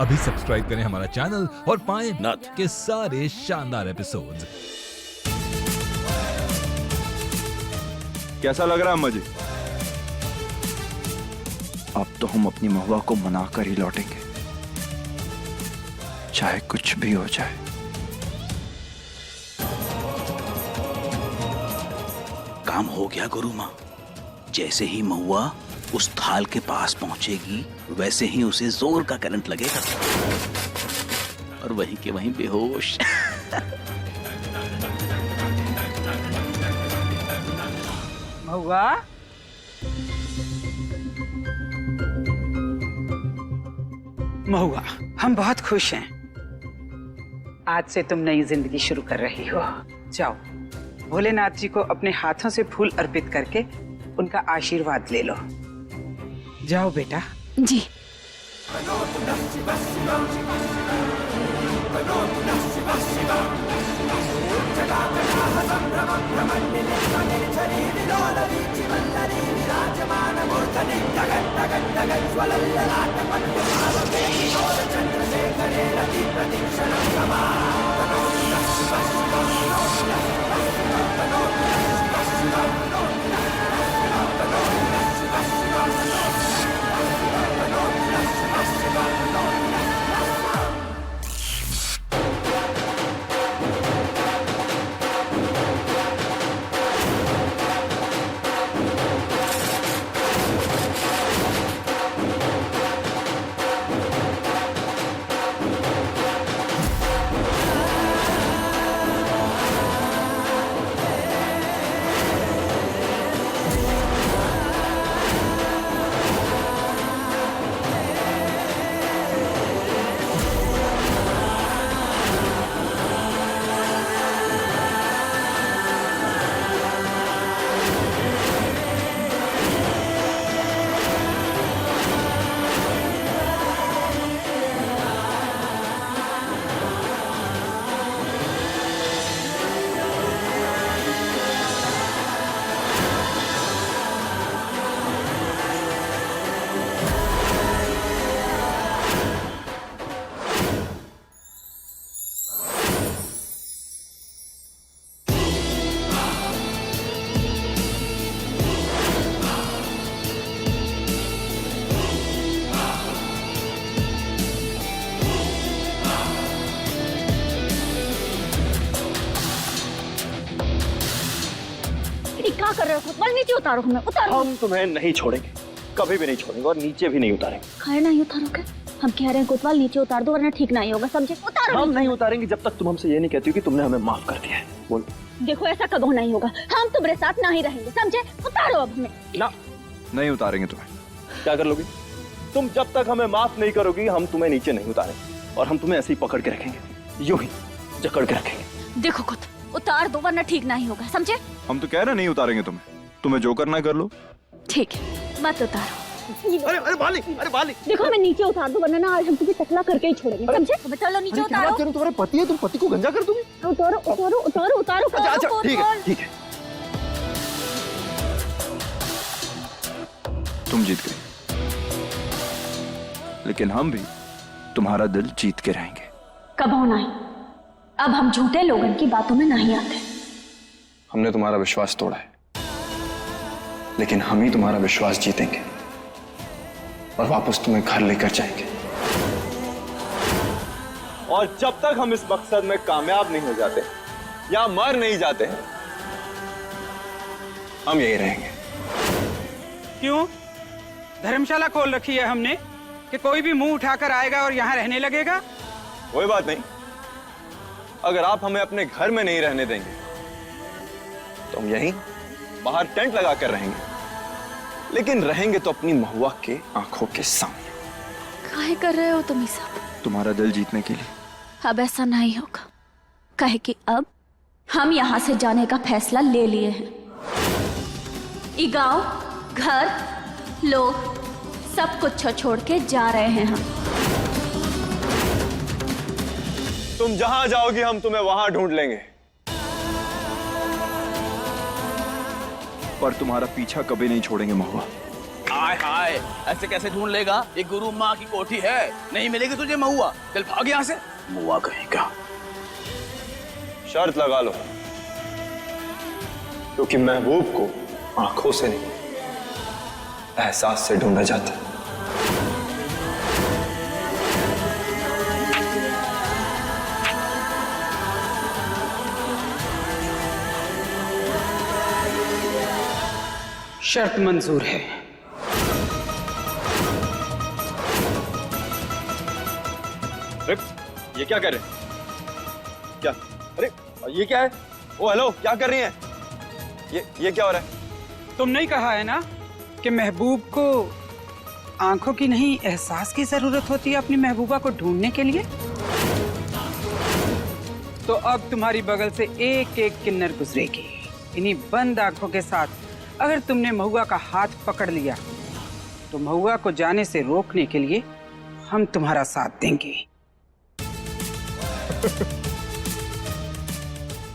अभी सब्सक्राइब करें हमारा चैनल और पाएं नथ के सारे शानदार एपिसोड्स। कैसा लग रहा है अम्मा जी? अब तो हम अपनी महुआ को मना कर ही लौटेंगे, चाहे कुछ भी हो जाए। काम हो गया गुरु माँ। जैसे ही महुआ उस थाल के पास पहुंचेगी वैसे ही उसे जोर का करंट लगेगा और वहीं के वहीं बेहोश। महुआ, महुआ, हम बहुत खुश हैं। आज से तुम नई जिंदगी शुरू कर रही हो। जाओ, भोलेनाथ जी को अपने हाथों से फूल अर्पित करके उनका आशीर्वाद ले लो। जाओ बेटा। जी। क्या कर रहे हो? बल नीचे उतारो, हमें उतारो। हम तुम्हें नहीं छोड़ेंगे, कभी भी नहीं छोड़ेंगे और नीचे भी नहीं उतारेंगे। खाए नहीं उतारोगे? हम कह रहे हैं कोतवाल नीचे उतार दो वरना ठीक नहीं होगा, समझे? उतारो। हम नहीं उतारेंगे जब तक तुम हमसे ये नहीं कहती हो कि तुमने हमें माफ कर दिया है। बोल। देखो ऐसा कभी नहीं होगा, हम तुम्हारे साथ नहीं रहेंगे, समझे? उतारो अब हमें। ना, नहीं उतारेंगे तुम्हें। क्या कर लोगी तुम? जब तक हमें माफ नहीं करोगी हम तुम्हें नीचे नहीं उतारेंगे और हम तुम्हें ऐसे ही पकड़ के रखेंगे, यूं ही जकड़ के रखेंगे। देखो खुद उतार दो वरना ठीक नहीं होगा, समझे? हम तो कह रहे नहीं उतारेंगे तुम्हें जो करना है कर लो। ठीक है, मत उतारो। अरे बाली, अरे बाली। देखो हमें नीचे उतार दो वरना ना आज हम तुम्हें टकला करके ही छोड़ेंगे, समझे? हमें चलो नीचे उतारो। तुम्हारे पति है, तुम पति को गंजा कर दोगे? उतारो उतारो उतारो उतारो। अच्छा ठीक है, ठीक है। तुम जीत गए, लेकिन हम भी तुम्हारा दिल जीत के रहेंगे। कबो नहीं, अब हम झूठे लोगों की बातों में नहीं आते। हमने तुम्हारा विश्वास तोड़ा है, लेकिन हम ही तुम्हारा विश्वास जीतेंगे और वापस तुम्हें घर लेकर जाएंगे। और जब तक हम इस मकसद में कामयाब नहीं हो जाते या मर नहीं जाते हैं, हम यही रहेंगे। क्यों? धर्मशाला खोल रखी है हमने कि कोई भी मुंह उठाकर आएगा और यहाँ रहने लगेगा? कोई बात नहीं, अगर आप हमें अपने घर में नहीं रहने देंगे तो हम यहीं बाहर टेंट लगा कर रहेंगे, लेकिन रहेंगे तो अपनी महुआ के आंखों के सामने। काहे कर रहे हो तुम ये सब? तुम्हारा दिल जीतने के लिए। अब ऐसा नहीं होगा, काहे कि अब हम यहाँ से जाने का फैसला ले लिए हैं। ये गांव, घर, लोग सब कुछ छोड़ के जा रहे हैं हम। तुम जहां जाओगी हम तुम्हें वहां ढूंढ लेंगे, पर तुम्हारा पीछा कभी नहीं छोड़ेंगे महुआ। हाय हाय, ऐसे कैसे ढूंढ लेगा? ये गुरु माँ की कोठी है, नहीं मिलेगी तुझे महुआ। चल भाग यहाँ से। मुआ कहेगा। शर्त लगा लो, क्योंकि महबूब को आंखों से नहीं, एहसास से ढूंढा जाता है। शर्त मंजूर है। अरे ये क्या कर रहे हैं? क्या? अरे ये क्या है? ओ हेलो, क्या कर रही हैं? ये क्या हो रहा है? तुम नहीं कहा है ना कि महबूब को आंखों की नहीं एहसास की जरूरत होती है अपनी महबूबा को ढूंढने के लिए? तो अब तुम्हारी बगल से एक एक किन्नर गुजरेगी। इन्हीं बंद आंखों के साथ अगर तुमने महुआ का हाथ पकड़ लिया तो महुआ को जाने से रोकने के लिए हम तुम्हारा साथ देंगे।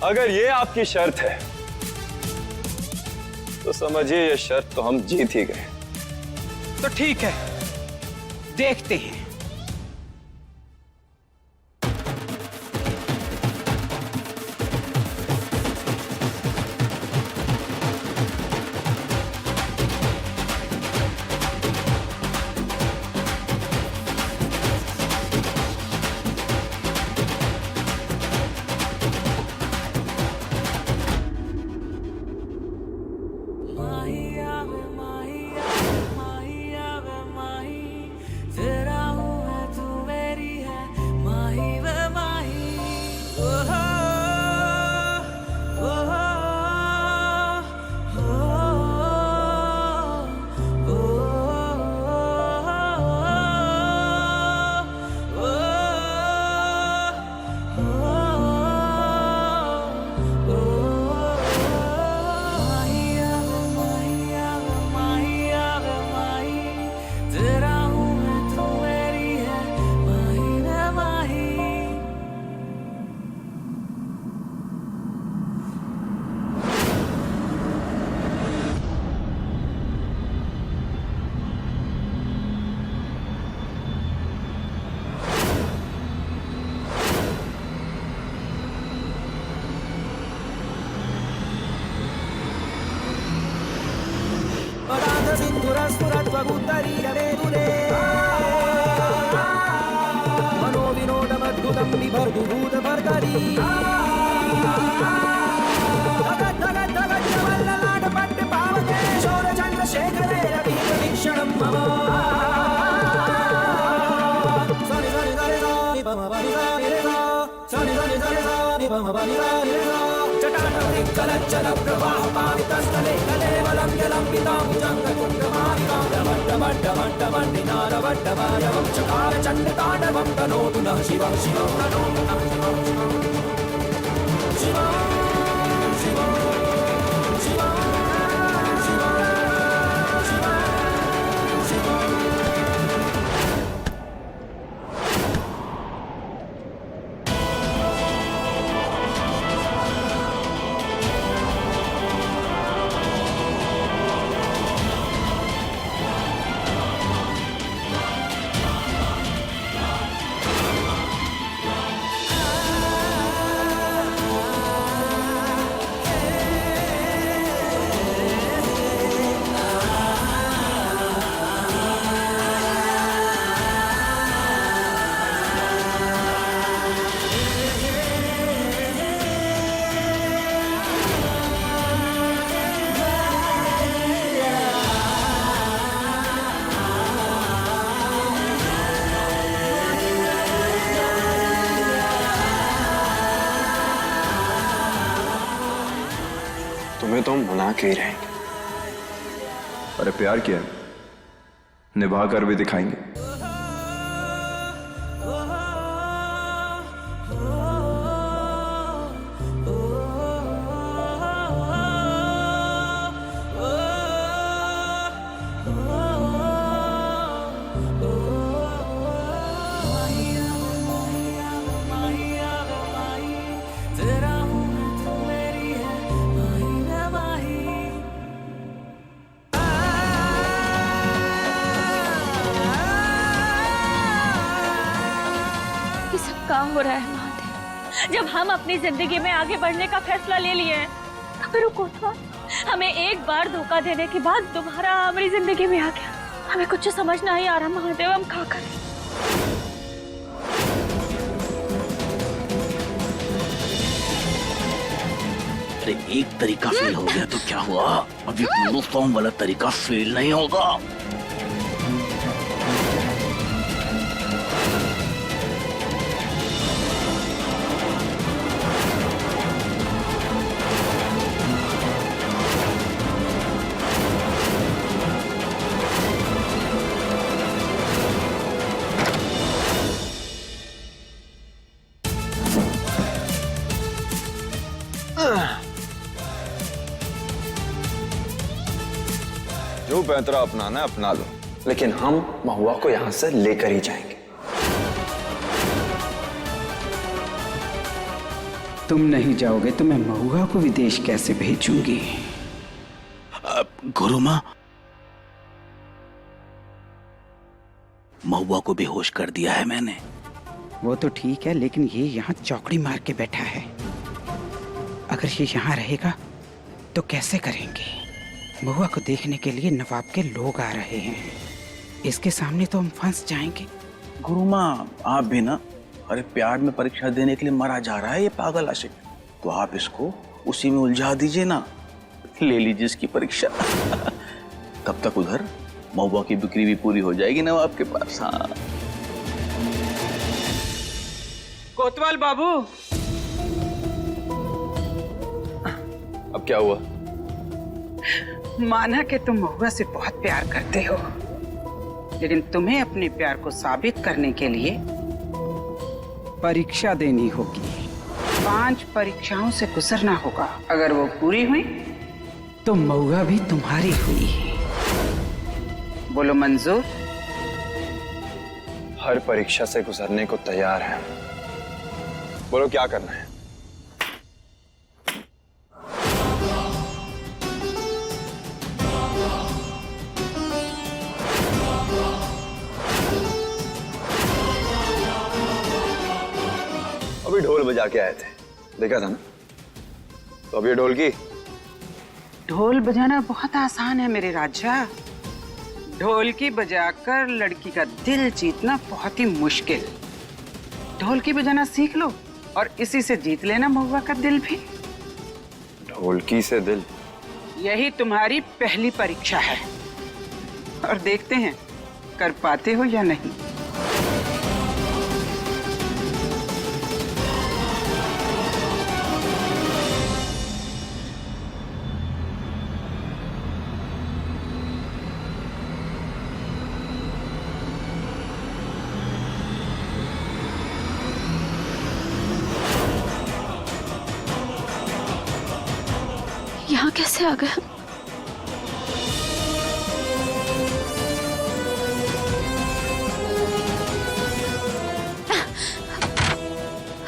अगर ये आपकी शर्त है तो समझिए ये शर्त तो हम जीत ही गए। तो ठीक है, देखते हैं। तुम्हें तो हम मना के ही रहेंगे। अरे प्यार किया है, निभा कर भी दिखाएंगे। ये सब काम हो रहा है महादेव? जब हम अपनी जिंदगी में आगे बढ़ने का फैसला ले लिए हैं तो फिर वो कोतवाल हमें एक बार धोखा देने के बाद दोबारा हमारी जिंदगी में आ गया। हमें कुछ समझ नहीं आ रहा महादेव, हम क्या करें? अरे एक तरीका फेल हो गया तो क्या हुआ, अभी फॉर्म वाला तरीका फेल नहीं होगा। जो पैंतरा अपनाना है अपना लो, लेकिन हम महुआ को यहां से लेकर ही जाएंगे। तुम नहीं जाओगे तो मैं महुआ को विदेश कैसे भेजूंगी? गुरु माँ, महुआ को बेहोश कर दिया है मैंने। वो तो ठीक है, लेकिन ये यहाँ चौकड़ी मार के बैठा है। अगर ये यहाँ रहेगा तो कैसे करेंगे? महुआ को देखने के लिए नवाब के लोग आ रहे हैं, इसके सामने तो हम फंस जाएंगे। गुरु माँ, आप भी ना, अरे प्यार में परीक्षा देने के लिए मरा जा रहा है ये पागल आशिक, तो आप इसको उसी में उलझा दीजिए ना, ले लीजिए इसकी परीक्षा। तब तक उधर महुआ की बिक्री भी पूरी हो जाएगी नवाब के पास। हाँ कोतवाल बाबू, अब क्या हुआ? माना कि तुम महुआ से बहुत प्यार करते हो, लेकिन तुम्हें अपने प्यार को साबित करने के लिए परीक्षा देनी होगी। 5 परीक्षाओं से गुजरना होगा। अगर वो पूरी हुई तो महुआ भी तुम्हारी हुई। बोलो मंजूर? हर परीक्षा से गुजरने को तैयार है। बोलो क्या करना है? अभी ढोल बजा के आए थे, देखा था ना? तो अब ये ढोल की। ढोल बजाना बहुत आसान है मेरे राजा। ढोलकी बजाकर लड़की का दिल जीतना बहुत ही मुश्किल। ढोलकी बजाना सीख लो और इसी से जीत लेना महुआ का दिल भी। ढोलकी से दिल? यही तुम्हारी पहली परीक्षा है और देखते हैं कर पाते हो या नहीं। यहाँ कैसे आ गए हम?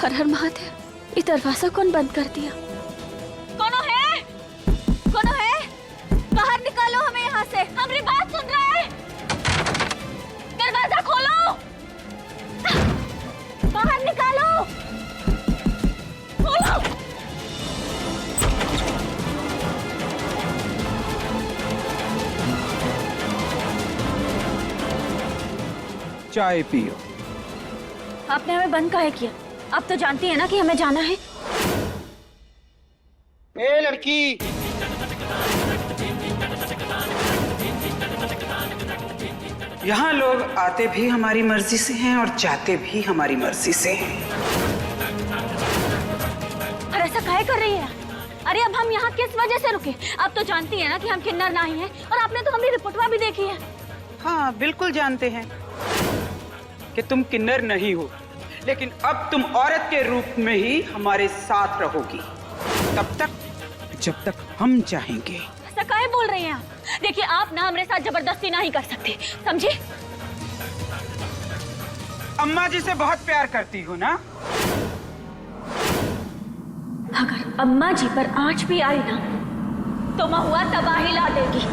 हर हर महादेव, ये दरवाजा कौन बंद कर दिया? कौन है? कौन है? बाहर निकालो हमें यहाँ से, हमारी बात सुन रहे हैं। दरवाजा खोलो, बाहर निकालो, खोलो। चाय पियो। आपने हमें बंद काहे किया? आप तो जानती है ना कि हमें जाना है। ए लड़की, यहाँ लोग आते भी हमारी मर्जी से हैं और जाते भी हमारी मर्जी से हैं। और ऐसा काहे कर रही है? अरे अब हम यहाँ किस वजह से रुके? आप तो जानती है ना कि हम किन्नर नहीं हैं, और आपने तो हमारी रिपोर्टवा भी देखी है। हाँ बिल्कुल जानते हैं कि तुम किन्नर नहीं हो, लेकिन अब तुम औरत के रूप में ही हमारे साथ रहोगी, तब तक जब तक हम चाहेंगे। ऐसा काहे बोल रही हैं आप? देखिए, आप ना हमारे साथ जबरदस्ती नहीं कर सकते, समझे? अम्मा जी से बहुत प्यार करती हो ना? अगर अम्मा जी पर आंच भी आई ना तो महुआ तबाही ला देगी।